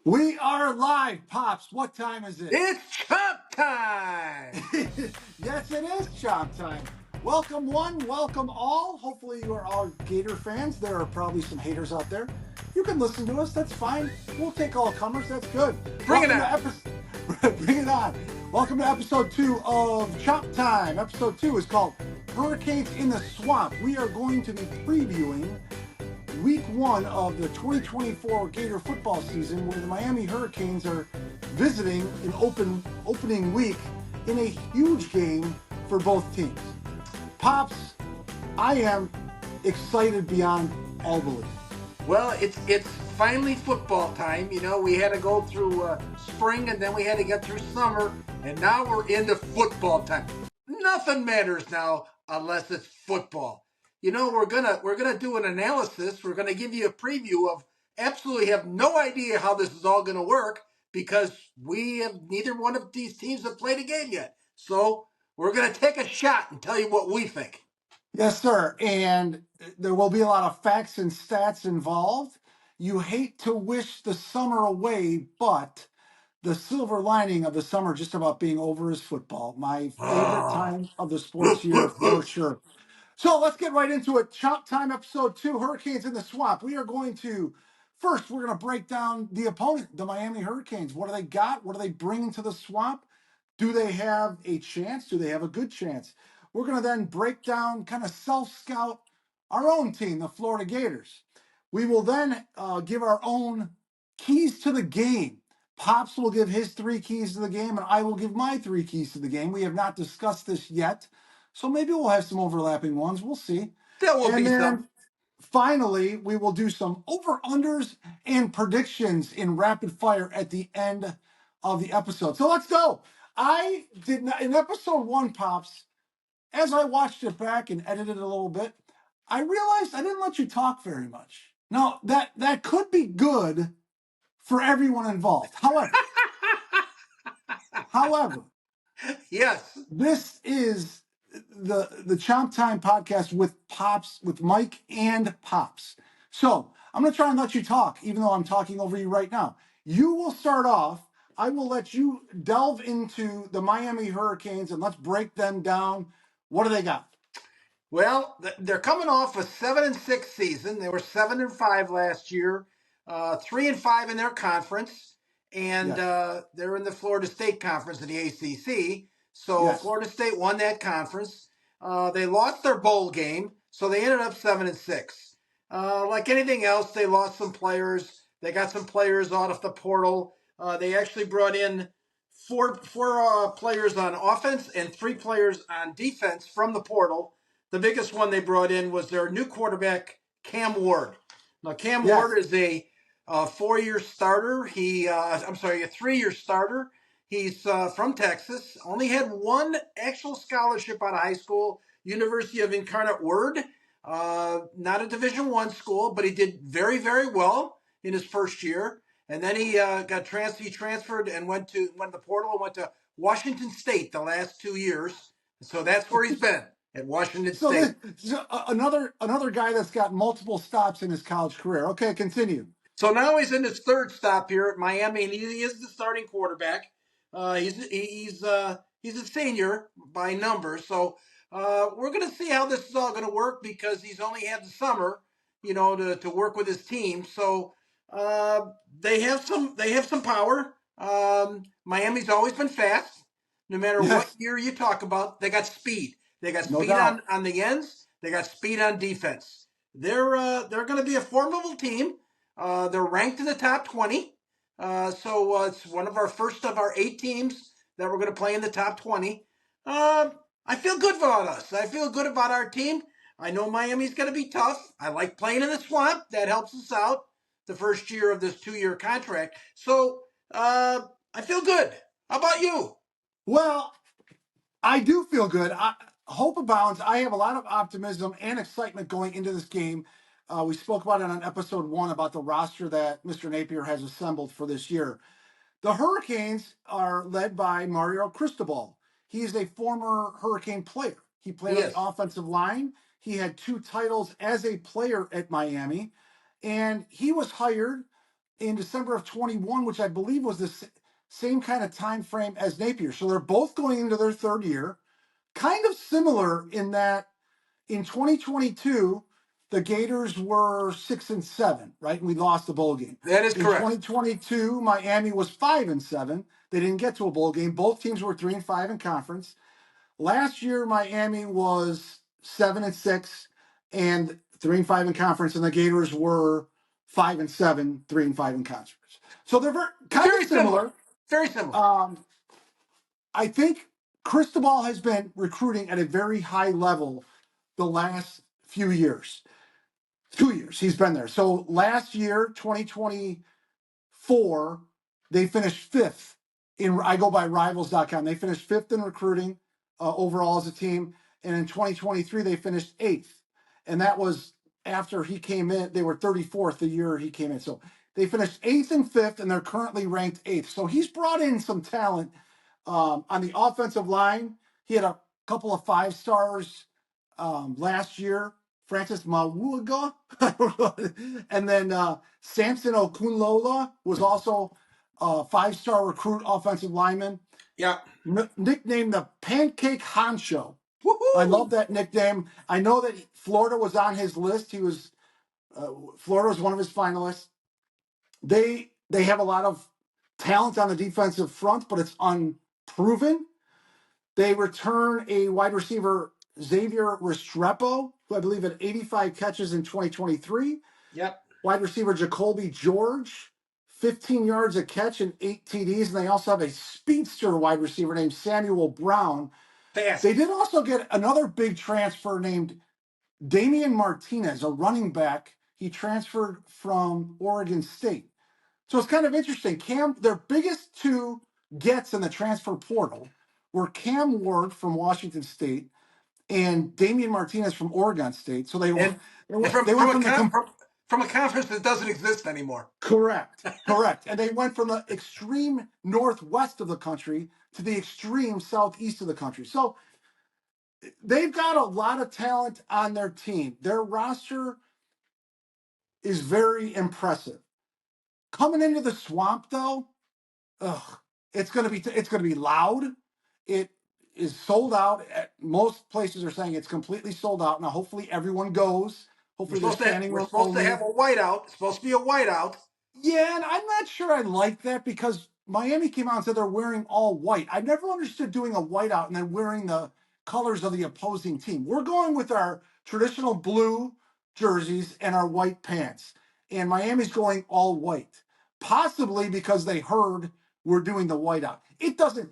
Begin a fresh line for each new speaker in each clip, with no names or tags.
We are live, Pops. What time is it?
It's Chomp time!
Yes, it is Chomp time. Welcome one, welcome all. Hopefully you are all Gator fans. There are probably some haters out there. You can listen to us. That's fine. We'll take all comers. That's good.
Bring it
Welcome to
on!
Bring it on. Welcome to episode 2 of Chomp Time. Episode 2 is called Hurricanes in the Swamp. We are going to be previewing week 1 of the 2024 Gator football season, where the Miami Hurricanes are visiting an opening week in a huge game for both teams. Pops, I am excited beyond all belief.
Well, it's finally football time. You know, we had to go through spring and then we had to get through summer, and now we're into football time. Nothing matters now unless it's football. You know, we're gonna do an analysis. We're gonna give you a preview of absolutely have no idea how this is all gonna work because we have neither one of these teams have played a game yet. So we're gonna take a shot and tell you what we think.
Yes, sir. And there will be a lot of facts and stats involved. You hate to wish the summer away, but the silver lining of the summer just about being over is football. My favorite
Oh.
time of the sports year for sure. So let's get right into it. Chop Time episode 2, Hurricanes in the Swamp. We're going to break down the opponent, the Miami Hurricanes. What do they got? What do they bring to the Swamp? Do they have a chance? Do they have a good chance? We're going to then break down, kind of self-scout our own team, the Florida Gators. We will then give our own keys to the game. Pops will give his 3 keys to the game, and I will give my 3 keys to the game. We have not discussed this yet, so maybe we'll have some overlapping ones. We'll see.
There will
And
be some.
then finally, we will do some over-unders and predictions in rapid fire at the end of the episode. So let's go. I did not, in episode 1, Pops, as I watched it back and edited it a little bit, I realized I didn't let you talk very much. Now, that could be good for everyone involved. However,
Yes.
this is the Chomp Time podcast with Pops, with Mike and Pops. So I'm gonna try and let you talk, even though I'm talking over you right now. You will start off. I will let you delve into the Miami Hurricanes and let's break them down. What do they got?
Well, they're coming off a 7-6 season. They were 7-5 last year, 3-5 in their conference, and
Yes.
they're in the Florida State Conference in the ACC. So
Yes.
Florida State won that conference. They lost their bowl game, so they ended up 7-6. Like anything else, they lost some players. They got some players out of the portal. They actually brought in four players on offense and 3 players on defense from the portal. The biggest one they brought in was their new quarterback, Cam Ward. Now, Cam
Yes.
Ward is a 4-year starter. A 3-year starter. He's from Texas. Only had one actual scholarship out of high school, University of Incarnate Word. Not a Division I school, but he did very, very well in his first year. And then he he transferred and went to the portal and went to Washington State the last 2 years. So that's where he's been at Washington
So
State.
another guy that's got multiple stops in his college career. Okay, continue.
So now he's in his 3rd stop here at Miami, and he is the starting quarterback. He's a senior by numbers, so we're going to see how this is all going to work because he's only had the summer, to work with his team. So they have some power. Miami's always been fast, no matter what
Yes,
year you talk about. They got speed. They got
no
speed
doubt.
on the ends. They got speed on defense. They're going to be a formidable team. They're ranked in the top 20. So it's one of our first of our 8 teams that we're going to play in the top 20. I feel good about us. I feel good about our team. I know Miami's going to be tough. I like playing in the swamp. That helps us out the first year of this 2-year contract. So I feel good. How about you?
Well, I do feel good. Hope abounds. I have a lot of optimism and excitement going into this game. We spoke about it on episode 1 about the roster that Mr. Napier has assembled for this year. The Hurricanes are led by Mario Cristobal. He is a former Hurricane player. He played on the
Yes.
offensive line. He had 2 titles as a player at Miami, and he was hired in December of 21, which I believe was the same kind of time frame as Napier. So they're both going into their third year. Kind of similar in that in 2022, the Gators were 6-7, right? And we lost the bowl game.
That is
In
correct.
2022, Miami was 5-7. They didn't get to a bowl game. Both teams were 3-5 in conference. Last year, Miami was 7-6 and 3-5 in conference, and the Gators were 5-7, 3-5 in conference. So they're kind of
Very similar.
similar.
Very similar.
I think Cristobal has been recruiting at a very high level the last few years. 2 years he's been there. So last year, 2024, they finished fifth in, I go by rivals.com. They finished fifth in recruiting overall as a team. And in 2023, they finished eighth. And that was after he came in. They were 34th the year he came in. So they finished eighth and fifth, and they're currently ranked eighth. So he's brought in some talent on the offensive line. He had a couple of 5 stars last year. Francis Mawuga, and then Samson Okunlola was also a 5-star recruit offensive lineman.
Yeah.
Nicknamed the Pancake Honcho.
Woo-hoo!
I love that nickname. I know that Florida was on his list. Florida was one of his finalists. They have a lot of talent on the defensive front, but it's unproven. They return a wide receiver, Xavier Restrepo, who I believe had 85 catches in 2023.
Yep.
Wide receiver Jacoby George, 15 yards a catch and 8 TDs. And they also have a speedster wide receiver named Samuel Brown.
Fast.
They did also get another big transfer named Damian Martinez, a running back. He transferred from Oregon State. So it's kind of interesting. Their biggest two gets in the transfer portal were Cam Ward from Washington State and Damian Martinez from Oregon State. So they went
from a conference that doesn't exist anymore.
Correct. And they went from the extreme northwest of the country to the extreme southeast of the country. So they've got a lot of talent on their team. Their roster is very impressive. Coming into the swamp, though, it's gonna be loud. It is sold out. Most places are saying it's completely sold out. Now, hopefully, everyone goes. Hopefully,
We're supposed to have a whiteout. It's supposed to be a whiteout.
Yeah, and I'm not sure I like that because Miami came out and said they're wearing all white. I never understood doing a whiteout and then wearing the colors of the opposing team. We're going with our traditional blue jerseys and our white pants. And Miami's going all white, possibly because they heard we're doing the whiteout. It doesn't,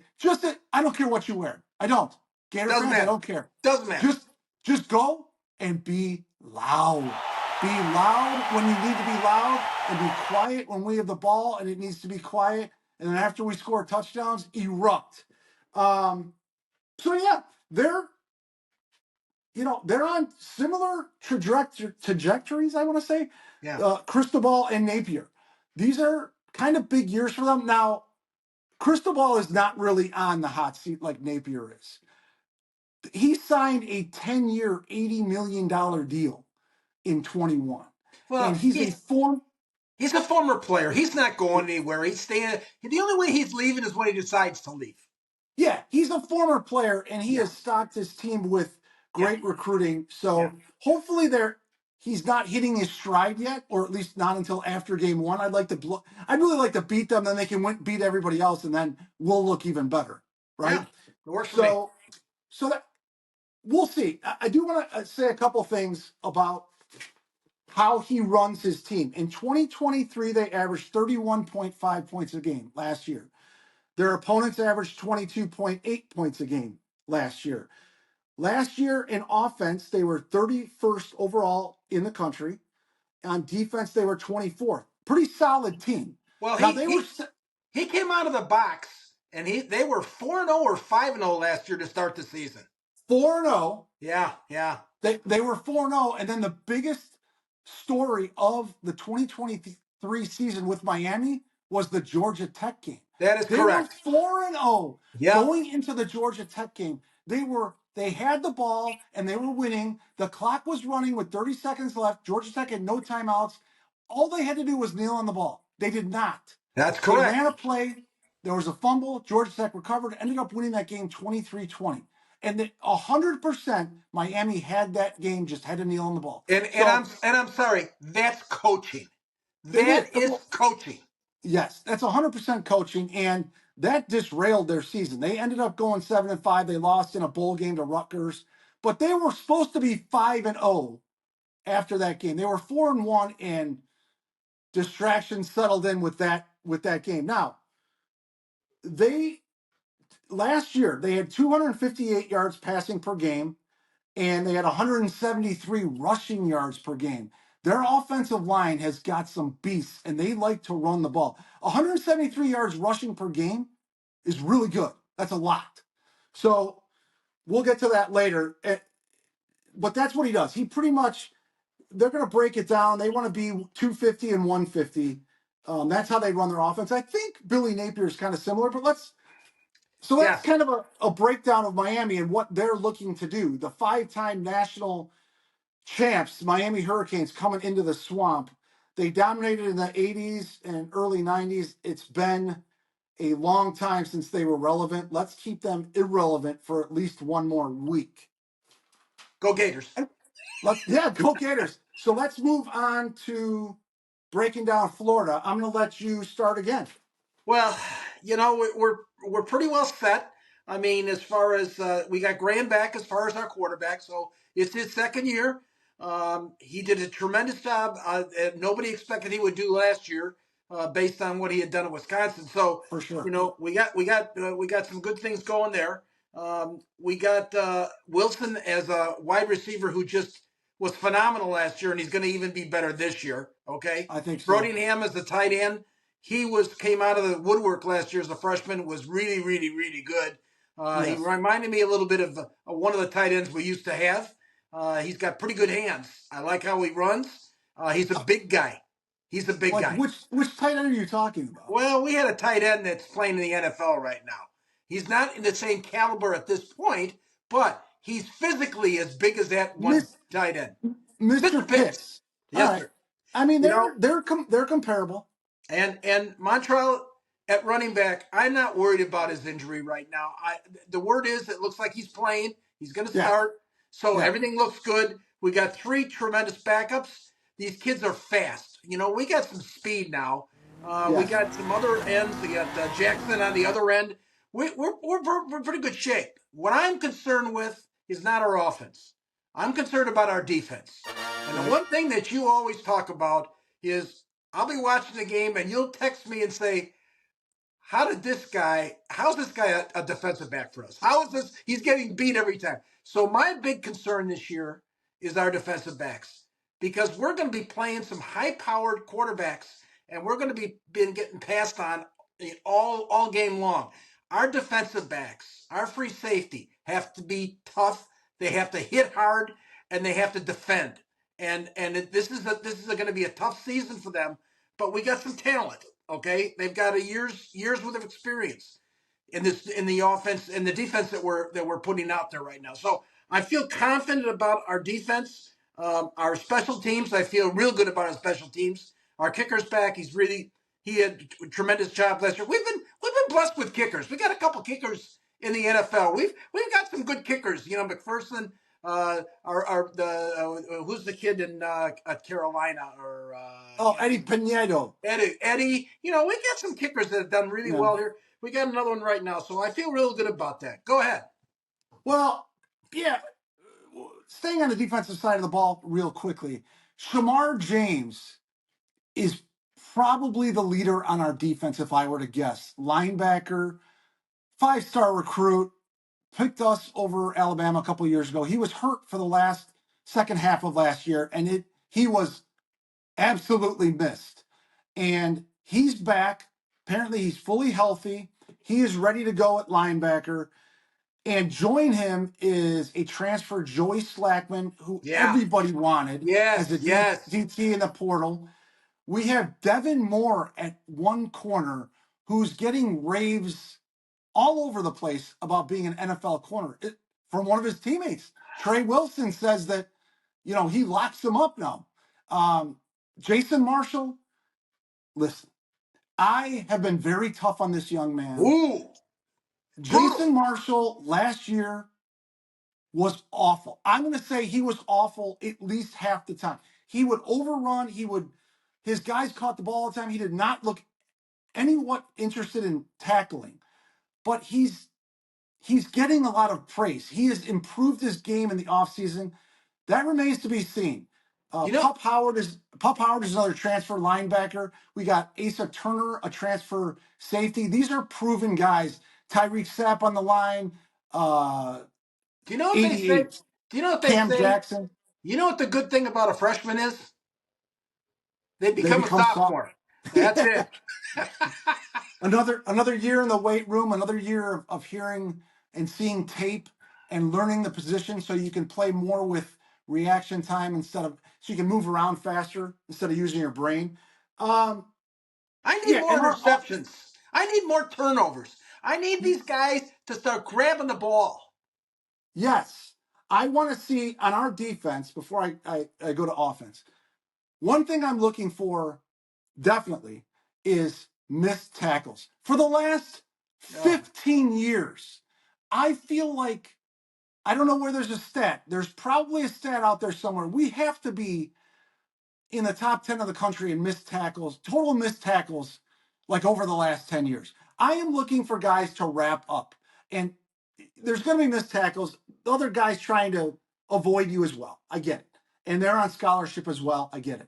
I don't care what you wear. I don't. Gator
Doesn't
fans,
matter.
I don't care.
Doesn't matter.
Just go and be loud. Be loud when you need to be loud and be quiet when we have the ball and it needs to be quiet. And then after we score touchdowns, erupt. So yeah, they're on similar trajectories, I want to say.
Yeah.
Cristobal and Napier. These are kind of big years for them. Now, Cristobal is not really on the hot seat like Napier is. He signed a 10-year, $80 million deal in 21.
Well,
and he's
a former player. He's not going anywhere. He's staying. The only way he's leaving is when he decides to leave.
Yeah, he's a former player, and he has stocked his team with great recruiting. So hopefully he's not hitting his stride yet, or at least not until after game one. I'd really like to beat them, then they can beat everybody else, and then we'll look even better, right?
Yeah, it works for me.
So that we'll see. I do want to say a couple things about how he runs his team. In 2023, they averaged 31.5 points a game last year. Their opponents averaged 22.8 points a game last year. Last year in offense, they were 31st overall in the country. On defense, they were 24th. Pretty solid team.
Well,
now,
he came out of the box, and they were 4-0 or 5-0 last year to start the season.
4-0.
Yeah.
They were 4-0, and then the biggest story of the 2023 season with Miami was the Georgia Tech game.
That is correct.
They were 4-0 going into the Georgia Tech game. They had the ball and they were winning. The clock was running with 30 seconds left. Georgia Tech had no timeouts. All they had to do was kneel on the ball. They did not.
That's
They
correct.
ran a play. There was a fumble. Georgia Tech recovered, ended up winning that game 23-20. And 100% Miami had that game, just had to kneel on the ball. So
And I'm sorry, that's coaching.
it is.
That is coaching.
Yes, that's 100% coaching, and that disrailed their season. They ended up going 7-5. They lost in a bowl game to Rutgers, but they were supposed to be 5-0 after that game. They were 4-1, and distractions settled in with that game. Now, they last year they had 258 yards passing per game, and they had 173 rushing yards per game. Their offensive line has got some beasts, and they like to run the ball. 173 yards rushing per game is really good. That's a lot. So we'll get to that later. But that's what he does. He pretty much, they're going to break it down. They want to be 250 and 150. That's how they run their offense. I think Billy Napier is kind of similar, but so that's
Yes.
kind of a breakdown of Miami and what they're looking to do. The 5-time national champs, Miami Hurricanes, coming into the swamp. They dominated in the 80s and early 90s. It's been a long time since they were relevant. Let's keep them irrelevant for at least one more week.
Go Gators.
Go Gators. So let's move on to breaking down Florida. I'm going to let you start again.
Well, we're pretty well set. I mean, as far as we got Graham back as far as our quarterback, so it's his second year. He did a tremendous job. Nobody expected he would do last year, based on what he had done at Wisconsin. So,
For sure.
we got some good things going there. We got Wilson as a wide receiver who just was phenomenal last year, and he's going to even be better this year. Okay,
I think so.
Brodingham as the tight end. He came out of the woodwork last year as a freshman. Was really, really, really good. He
Yes.
reminded me a little bit of one of the tight ends we used to have. He's got pretty good hands. I like how he runs. He's a big guy. He's a big
Like
guy.
which tight end are you talking about?
Well, we had a tight end that's playing in the NFL right now. He's not in the same caliber at this point, but he's physically as big as that one
Miss
tight end.
Mr.
Mr. Pitts.
Pitts. All
Yes,
right.
sir.
I mean,
You know,
they're comparable.
And Montreal at running back, I'm not worried about his injury right now. The word is it looks like he's playing. He's going to
Yeah.
start. So
Yeah.
everything looks good. We got 3 tremendous backups. These kids are fast. We got some speed now. We
Yes.
got some other ends. We got Jackson on the other end. We're in pretty good shape. What I'm concerned with is not our offense. I'm concerned about our defense. And the
Right.
one thing that you always talk about is I'll be watching the game and you'll text me and say, how's this guy a defensive back for us? How is this? He's getting beat every time. So my big concern this year is our defensive backs because we're going to be playing some high-powered quarterbacks and we're going to be getting passed on all game long. Our defensive backs, our free safety have to be tough. They have to hit hard and they have to defend. And this is going to be a tough season for them, but we got some talent. Okay, they've got a years worth of experience in the offense and the defense that we're putting out there right now. So I feel confident about our defense, our special teams. I feel real good about our special teams. Our kicker's back. He had a tremendous job last year. We've been blessed with kickers. We got a couple kickers in the NFL. We've got some good kickers. McPherson. Who's the kid in Carolina or
Eddie Pinedo.
Eddie. We got some kickers that have done really
Yeah.
well here. We got another one right now, so I feel real good about that. Go ahead.
Well, yeah. Staying on the defensive side of the ball real quickly, Shamar James is probably the leader on our defense, if I were to guess. Linebacker, 5-star recruit, picked us over Alabama a couple of years ago. He was hurt for the second half of last year, and he was absolutely missed. And he's back. Apparently, he's fully healthy. He is ready to go at linebacker. And join him is a transfer, Joey Slackman, who everybody wanted as a DT in the portal. We have Devin Moore at one corner, who's getting raves all over the place about being an NFL corner from one of his teammates. Trey Wilson says that, he locks him up now. Jason Marshall, listen, I have been very tough on this young man.
Ooh, brutal.
Jason Marshall last year was awful. I'm going to say he was awful at least half the time. He would overrun. His guys caught the ball all the time. He did not look anyone interested in tackling, but he's getting a lot of praise. He has improved his game in the offseason. That remains to be seen.
You know,
Pup Howard is another transfer linebacker. We got Asa Turner, a transfer safety. These are proven guys. Tyreek Sapp on the line.
do you know what they say?
88
Do you know what they
Cam
say?
Jackson.
You know what the good thing about a freshman is? They
They
become a
become soft.
sophomore. That's it.
Another year in the weight room, another year of hearing and seeing tape and learning the position so you can play more with reaction time so you can move around faster instead of using your brain. Um,
I need
yeah,
more
and
interceptions. I need more turnovers. I need these guys to start grabbing the ball.
yes, I want to see on our defense before I go to offense. One thing I'm looking for definitely is missed tackles. For the last
Oh,
15 years, I feel like I don't know where there's a stat. There's probably a stat out there somewhere. We have to be in the top 10 of the country in missed tackles, total missed tackles, like over the last 10 years. I am looking for guys to wrap up. And there's going to be missed tackles. The other guys trying to avoid you as well. I get it. And they're on scholarship as well. I get it.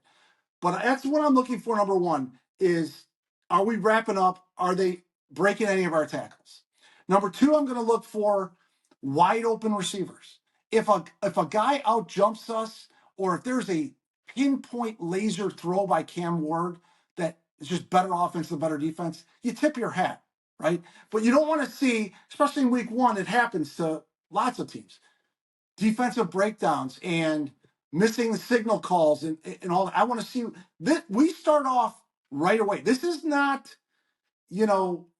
But that's what I'm looking for. Number one is, are we wrapping up? Are they breaking any of our tackles? Number two, I'm going to look for wide open receivers. If a guy out jumps us, or if there's a pinpoint laser throw by Cam Ward that is just better offense than better defense, you tip your hat, right? But you don't want to see, especially in week one, it happens to lots of teams, defensive breakdowns and missing the signal calls and all that. I want to see that we start off right away. This is not,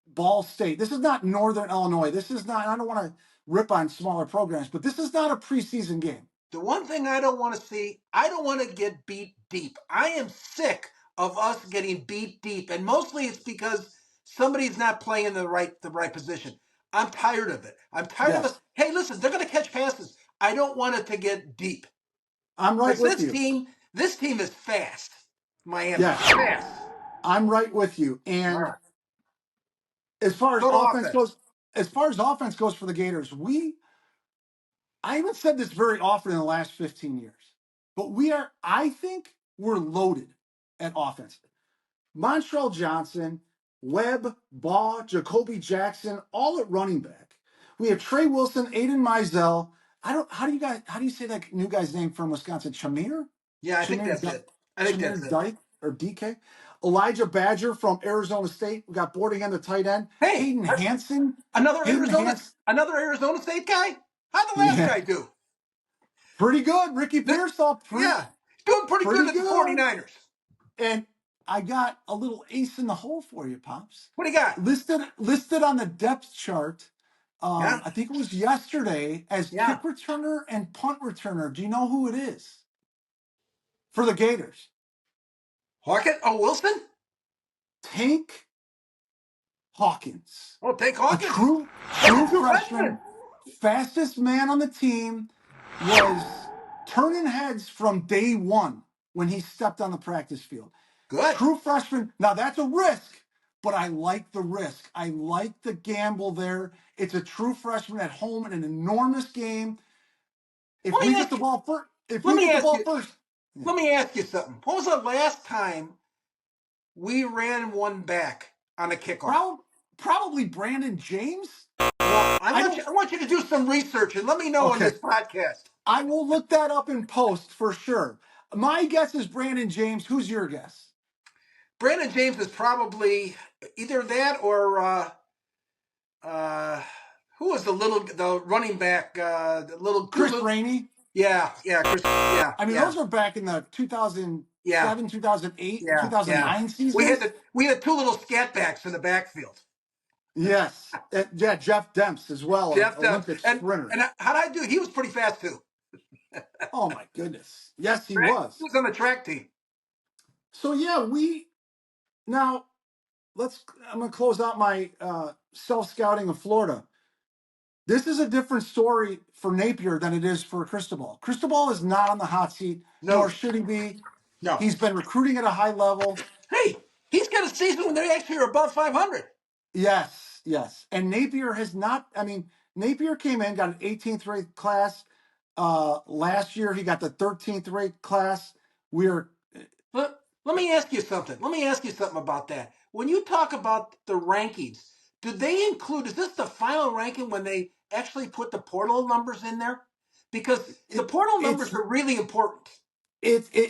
Ball State. This is not Northern Illinois. This is not, I don't want to rip on smaller programs, but this is not a preseason game.
the one thing I don't want to see, I don't want to get beat deep. I am sick of us getting beat deep, and mostly it's because somebody's not playing the right position. I'm tired of it. I'm tired of us.
Yes,
Hey, listen, they're going to catch passes. I don't want it to get deep
I'm right
because
with you.
this team is fast. Miami
Yes,
fast.
I'm right with you.
All
And
right,
as far as
go to
offense
offense.
goes, for the Gators, I haven't said this very often in the last 15 years, but I think we're loaded at offense. Montrell Johnson, Webb, Baugh, Jacoby Jackson, all at running back. We have Trey Wilson, Aiden Mizell. How do you say that new guy's name from Wisconsin? Shamir?
Yeah, I think
Shamir,
that's it. I think that's it.
Dyke or DK? Elijah Badger from Arizona State. We got boarding on the tight end.
Hey,
Hayden Hansen.
another
Hayden
Arizona,
Hansen.
another Arizona State guy. How'd the last
Yeah,
guy do?
pretty good. Ricky Pearsall,
Yeah, doing pretty good
pretty
at the
good.
49ers.
And I got a little ace in the hole for you, Pops.
What do you got?
Listed on the depth chart.
Yeah,
I think it was yesterday as
yeah.
kick returner and punt returner. Do you know who it is for the Gators?
Hawkins? Oh, Wilson?
Tank Hawkins,
Oh, take
a
Hawkins. That's a
true
true
freshman,
freshman.
fastest man on the team, was turning heads from day one when he stepped on the practice field.
Good.
True freshman. Now that's a risk, but I like the risk. I like the gamble there. It's a true freshman at home in an enormous game. If
Let
we
me
get the
ask you.
ball first, if
Let
we
me
get the
ask
ball
you.
first, yeah.
Let me ask you something. When was the last time we ran one back on a kickoff?
Probably Brandon James.
Well,
I don't.
I want you to do some research and let me know on
Okay,
this podcast.
I will look that up in post for sure. My guess is Brandon James. Who's your guess?
Brandon James is probably either that or uh, who was the running back? The little two
Chris
little.
Rainey.
Yeah, Chris. Yeah,
I mean,
yeah,
those are back in the
yeah,
2007, 2008,
yeah, yeah.
2009 seasons.
We had two little scat backs in the backfield.
Yes. Yeah, Jeff Demps as well, an
Jeff
Olympic sprinter.
and how did I do? He was pretty fast too.
Oh my goodness. Yes, he
Right? He
was.
was on the track team.
So yeah, now I'm going to close out my self scouting of Florida. This is a different story for Napier than it is for Cristobal. Cristobal is not on the hot seat, nor
No,
should he be.
no.
He's been recruiting at a high level.
Hey, he's got a season when they actually are above 500.
Yes, yes. And Napier has not, Napier came in, got an 18th rate class. Last year, he got the 13th rate class. We're,
Let me ask you something. Let me ask you something about that. When you talk about the rankings, do they include, is this the final ranking when they actually put the portal numbers in there? Because the
it,
portal numbers
it's,
are really important.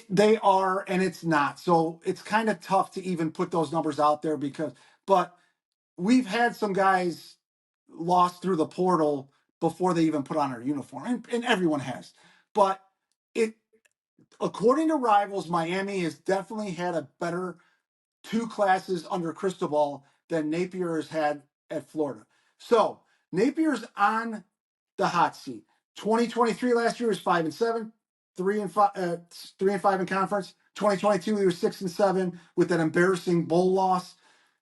they are, and it's not. So it's kind of tough to even put those numbers out there but we've had some guys lost through the portal before they even put on our uniform, and everyone has. But it, according to Rivals, Miami has definitely had a better two classes under Cristobal than Napier has had at Florida. So Napier's on the hot seat. 2023 last year was 5-7, 3-5, 3-5 in conference. 2022 he was 6-7 with that embarrassing bowl loss.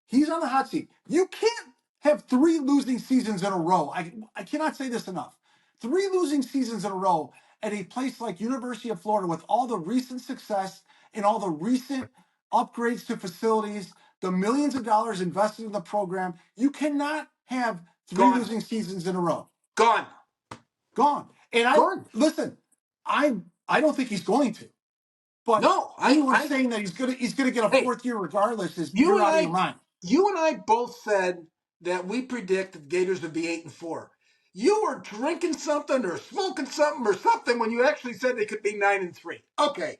He's on the hot seat. You can't have three losing seasons in a row. I cannot say this enough. Three losing seasons in a row at a place like University of Florida with all the recent success and all the recent upgrades to facilities, the millions of dollars invested in the program. You cannot have three
Gone.
losing seasons in a row.
Gone.
Gone. And
Gone.
listen, I don't think he's going to. But
No,
anyone saying that he's gonna get a
hey,
fourth year regardless is
you
you're
and
out of your mind.
you and I both said that we predict the Gators would be 8-4. You were drinking something or smoking something or something when you actually said they could be 9-3. Okay,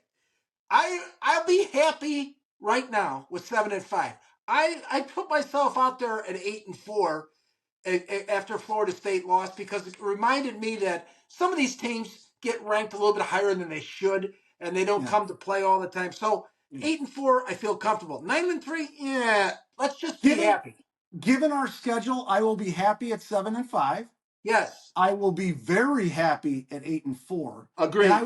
I'll be happy right now with 7-5. I put myself out there at 8-4 after Florida State lost because it reminded me that some of these teams get ranked a little bit higher than they should, and they don't
Yeah.
come to play all the time. So
Yeah.
8-4, I feel comfortable. 9-3, yeah, let's just be
Given
happy.
given our schedule, I will be happy at 7-5.
Yes,
I will be very happy at 8-4. And
agreed.
I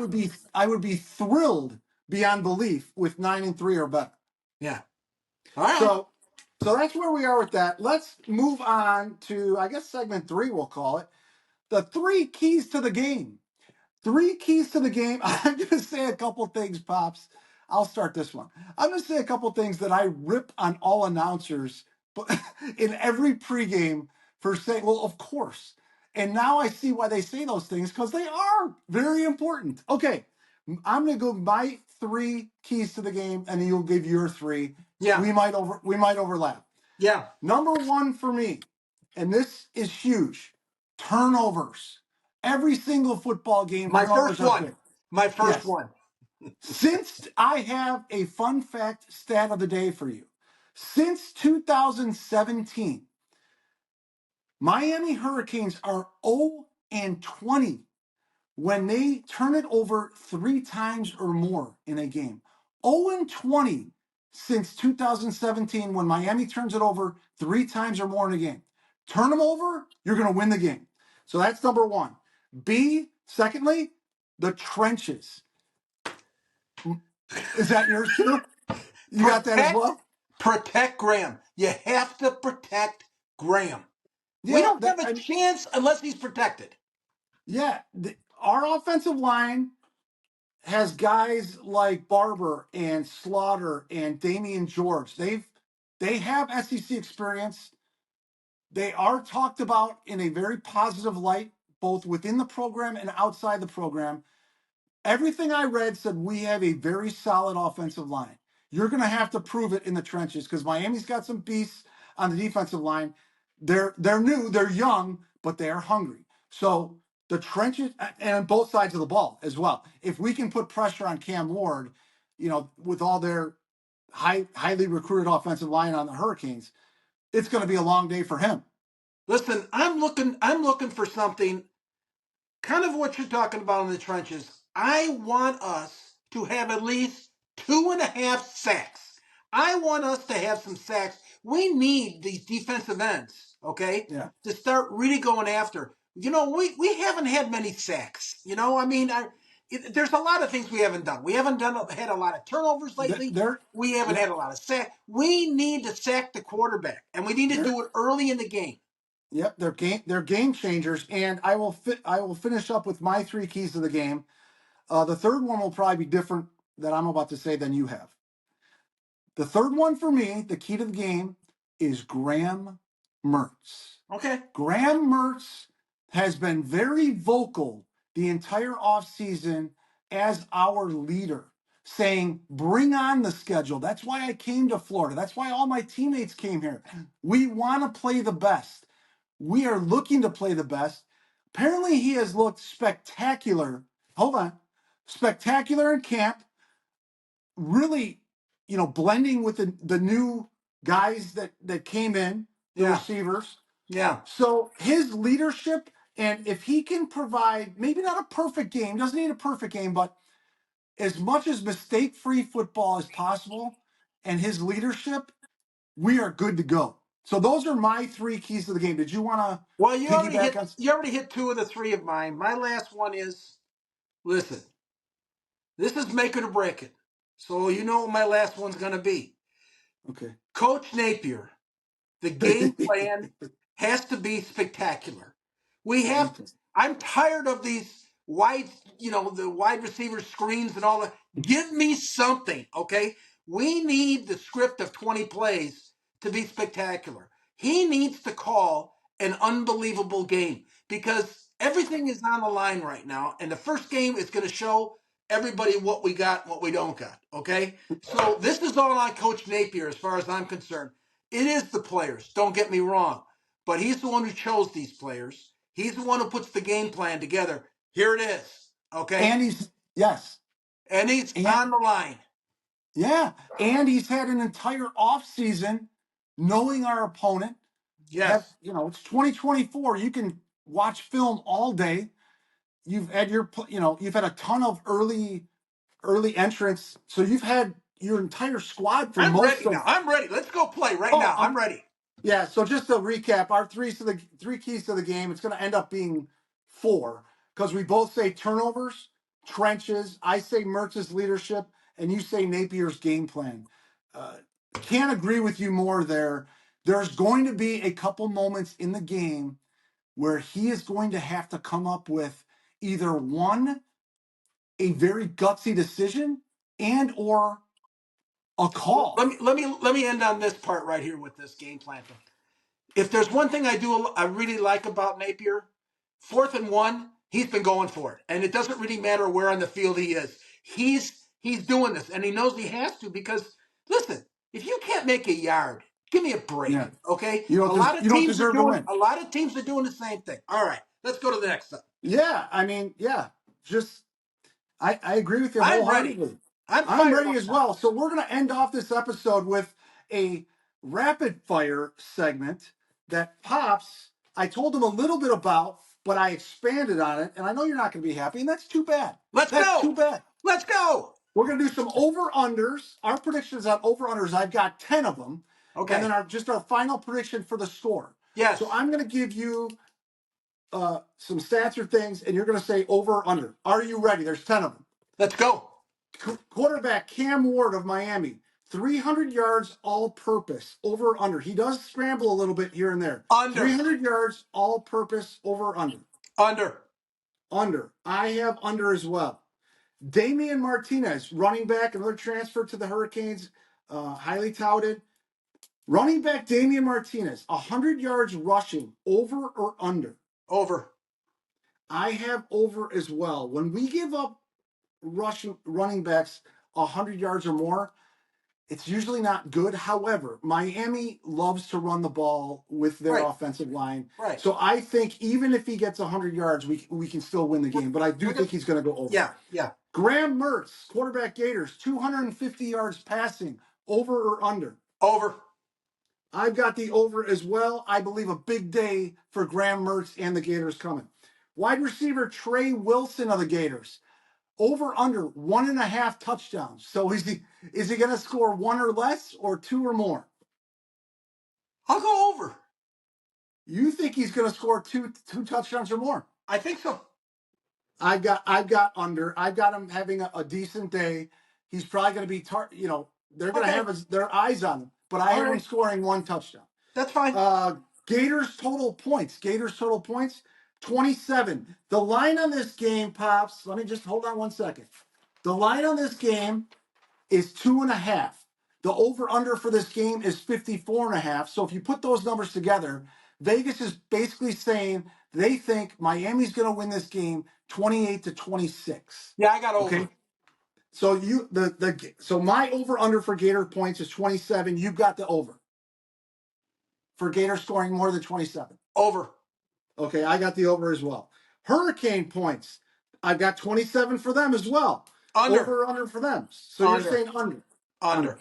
would be thrilled beyond belief with 9-3 or better.
Yeah. All right.
So that's where we are with that. Let's move on to, I guess, segment 3, we'll call it. The 3 keys to the game. 3 keys to the game. I'm going to say a couple things, Pops. I'll start this one. I'm going to say a couple things that I rip on all announcers in every pregame for saying, well, of course. And now I see why they say those things because they are very important. Okay, I'm going to go my 3 keys to the game, and then you'll give your 3.
Yeah.
We might overlap.
Yeah.
Number 1 for me, and this is huge, turnovers. Every single football game,
My
turnovers
first
are
one.
big.
My first
Yes.
one.
Since I have a fun fact stat of the day for you, since 2017, Miami Hurricanes are 0-20 when they turn it over 3 times or more in a game. 0-20 since 2017 when Miami turns it over 3 times or more in a game. Turn them over, you're going to win the game. So that's number 1. B, secondly, the trenches. Is that yours too? You got that as well?
Protect Graham. You have to protect Graham. We
Yeah,
don't have a chance unless he's protected.
yeah. Our offensive line has guys like Barber and Slaughter and Damian George. They have SEC experience. They are talked about in a very positive light, both within the program and outside the program. Everything I read said we have a very solid offensive line. You're going to have to prove it in the trenches because Miami's got some beasts on the defensive line. They're new, they're young, but they are hungry. So the trenches and on both sides of the ball as well. If we can put pressure on Cam Ward, with all their highly recruited offensive line on the Hurricanes, it's going to be a long day for him.
Listen, I'm looking for something kind of what you're talking about in the trenches. I want us to have at least 2.5 sacks. I want us to have some sacks. We need these defensive ends, okay,
Yeah.
to start really going after. We haven't had many sacks. there's a lot of things we haven't done. We haven't had a lot of turnovers lately.
They're
We haven't
yep,
had a lot of sack. We need to sack the quarterback, and we need to
they're
do it early in the game.
yep, they're game changers. And I will finish up with my three keys to the game. The third one will probably be different that I'm about to say than you have. The third one for me, the key to the game, is Graham Mertz.
Okay.
Graham Mertz has been very vocal the entire offseason as our leader, saying, bring on the schedule. That's why I came to Florida. That's why all my teammates came here. We want to play the best. We are looking to play the best. Apparently, he has looked spectacular. Hold on. Spectacular in camp, really, blending with the new guys that came in, the
Yeah.
receivers.
Yeah.
So his leadership, and if he can provide maybe not a perfect game, doesn't need a perfect game, but as much as mistake-free football as possible, and his leadership, we are good to go. So those are my three keys to the game. Did you want
Well,
to piggyback on?
you already hit two of the three of mine. My last one is, listen, this is make it or break it. So you know what my last one's going to be.
Okay.
Coach Napier, the game plan has to be spectacular. We have.
Okay.
I'm tired of these the wide receiver screens and all that. Give me something, okay? We need the script of 20 plays to be spectacular. He needs to call an unbelievable game because everything is on the line right now, and the first game is going to show everybody what we got and what we don't got, okay? So this is all on Coach Napier as far as I'm concerned. It is the players, don't get me wrong, but he's the one who chose these players. He's the one who puts the game plan together. Here it is, okay?
And he's yes.
And he's
And
on the line.
yeah. And he's had an entire offseason knowing our opponent.
Yes.
It's 2024. You can watch film all day. You've had a ton of early entrants. So you've had your entire squad for
I'm
most
ready now.
of.
I'm ready. Let's go play right
Oh,
now. I'm ready.
yeah. So just to recap, our three keys to the game. It's going to end up being four because we both say turnovers, trenches. I say Mertz's leadership, and you say Napier's game plan. Uh, can't agree with you more there. There's going to be a couple moments in the game where he is going to have to come up with either one, a very gutsy decision, and or a
Well,
call.
let me end on this part right here with this game plan thing. If there's one thing I really like about Napier, 4th and 1, he's been going for it, and it doesn't really matter where on the field he is. He's doing this, and he knows he has to because listen, if you can't make a yard, give me a break,
Yeah,
okay?
you don't deserve to win.
A lot of teams are doing the same thing. All right, let's go to the next one.
Yeah, I mean, yeah, just I agree with you
I'm ready.
wholeheartedly.
I'm
I'm
fired
ready
up
as
now.
well. So we're going to end off this episode with a rapid fire segment that Pops, I told him a little bit about, but I expanded on it. And I know you're not going to be happy, and that's too bad.
Let's
That's too
go.
bad.
Let's go.
We're going to do some over-unders. Our predictions on over-unders, I've got 10 of them. And
Okay.
then our final prediction for the score.
Yes.
So I'm going to give you some stats or things, and you're going to say over or under. Are you ready? There's 10 of them.
Let's go.
Quarterback Cam Ward of Miami, 300 yards all purpose, over or under. He does scramble a little bit here and there.
Under.
300 yards all purpose, over or under.
Under.
Under. I have under as well. Damian Martinez, running back, another transfer to the Hurricanes, highly touted. Running back Damian Martinez, 100 yards rushing, over or under.
Over.
I have over as well. When we give up running backs 100 yards or more, it's usually not good. However, Miami loves to run the ball with their
Right.
offensive line.
Right.
So I think even if he gets 100 yards, we can still win the game. But I do think he's going to go over.
Yeah. Yeah.
Graham Mertz, quarterback Gators, 250 yards passing, over or under.
Over.
I've got the over as well. I believe a big day for Graham Mertz and the Gators coming. Wide receiver Trey Wilson of the Gators. Over under 1.5 touchdowns. So is he going to score one or less or two or more?
I'll go over.
You think he's going to score two touchdowns or more?
I think so.
I've got under. I've got him having a decent day. He's probably going to be they're going to
Okay.
have their eyes on him. But I
All
have him
right.
scoring 1 touchdown.
That's fine.
Gators total points. 27. The line on this game, Pops. Let me just hold on 1 second. The line on this game is 2.5. The over-under for this game is 54.5. So if you put those numbers together, Vegas is basically saying they think Miami's going to win this game 28-26.
Yeah, I got over.
Okay. So so my over-under for Gator points is 27. You've got the over for Gator scoring more than 27.
Over.
Okay, I got the over as well. Hurricane points, I've got 27 for them as well.
Under.
Over or under for them. So
Under.
you're saying under.
Under.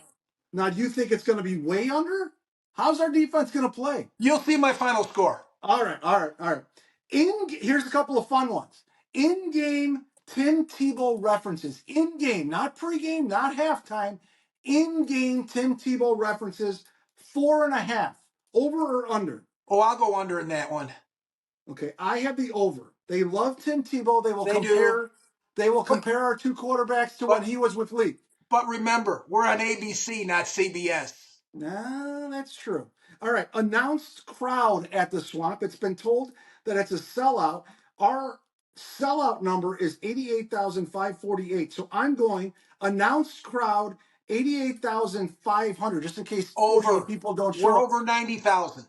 Now, do you think it's going to be way under? How's our defense going to play?
You'll see my final score.
All right. Here's a couple of fun ones. In-game Tim Tebow references. In-game, not pre-game, not halftime. In-game Tim Tebow references, 4.5. Over or under?
Oh, I'll go under in that one.
Okay, I have the over. They love Tim Tebow. They will
do.
They will compare our two quarterbacks to when he was with Lee.
But remember, we're on ABC, not CBS.
No, that's true. All right, announced crowd at the Swamp. It's been told that it's a sellout. Our sellout number is 88,548. So I'm going announced crowd 88,500, just in case
Over.
people don't show
We're
up.
over 90,000.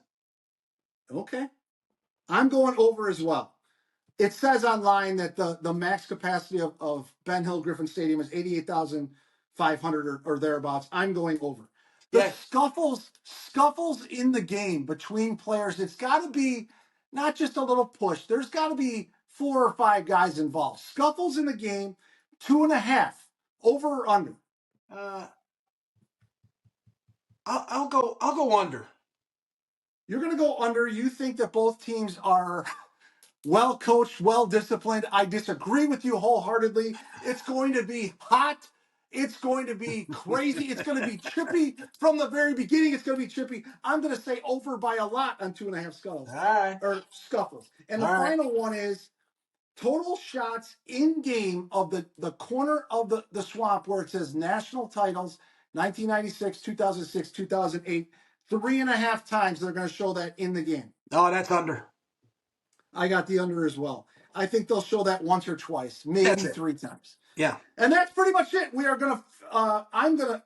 Okay. I'm going over as well. It says online that the max capacity of Ben Hill Griffin Stadium is 88,500 or thereabouts. I'm going over. The
Yes.
scuffles in the game between players, it's got to be not just a little push. There's got to be 4 or 5 guys involved. Scuffles in the game, 2.5. Over or under?
I'll go under.
You're going to go under. You think that both teams are well coached, well disciplined. I disagree with you wholeheartedly. It's going to be hot. It's going to be crazy. It's going to be chippy from the very beginning. It's going to be chippy. I'm going to say over by a lot on 2.5 scuffles.
All right.
Or scuffles. And the final one is total shots in game of the corner of the Swamp where it says national titles 1996, 2006, 2008. 3.5 times they're going to show that in the game.
Oh, that's under.
I got the under as well. I think they'll show that once or twice, maybe 3 times.
Yeah.
And that's pretty much it. We are going to, I'm going to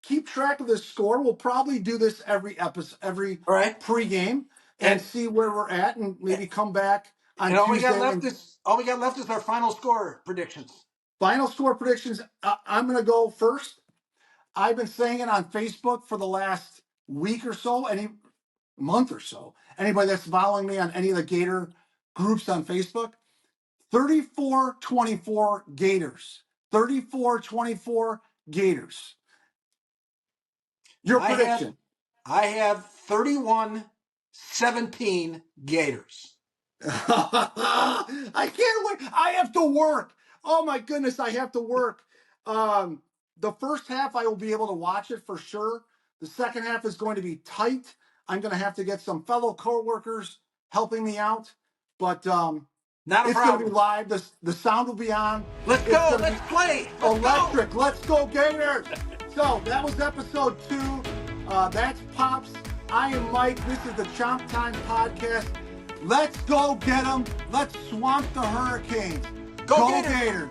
keep track of this score. We'll probably do this every episode, every pregame and see where we're at and maybe come back on Tuesday.
All we got left is our final score predictions.
Final score predictions. I'm going to go first. I've been saying it on Facebook for the last week or so, any month or so. Anybody that's following me on any of the Gator groups on Facebook, 34-24 Gators. 34-24 Gators. Your prediction?
I have 31-17 Gators.
I can't wait. I have to work. Oh my goodness, I have to work. The first half I will be able to watch it for sure. The second half is going to be tight. I'm going to have to get some fellow coworkers helping me out, but
not a
it's
problem.
going to be live. The sound will be on.
Let's go. Let's play.
Electric. Let's go Gators. So that was episode 2. That's Pops. I am Mike. This is the Chomp Time Podcast. Let's go get them. Let's swamp the Hurricanes.
Go
Gators.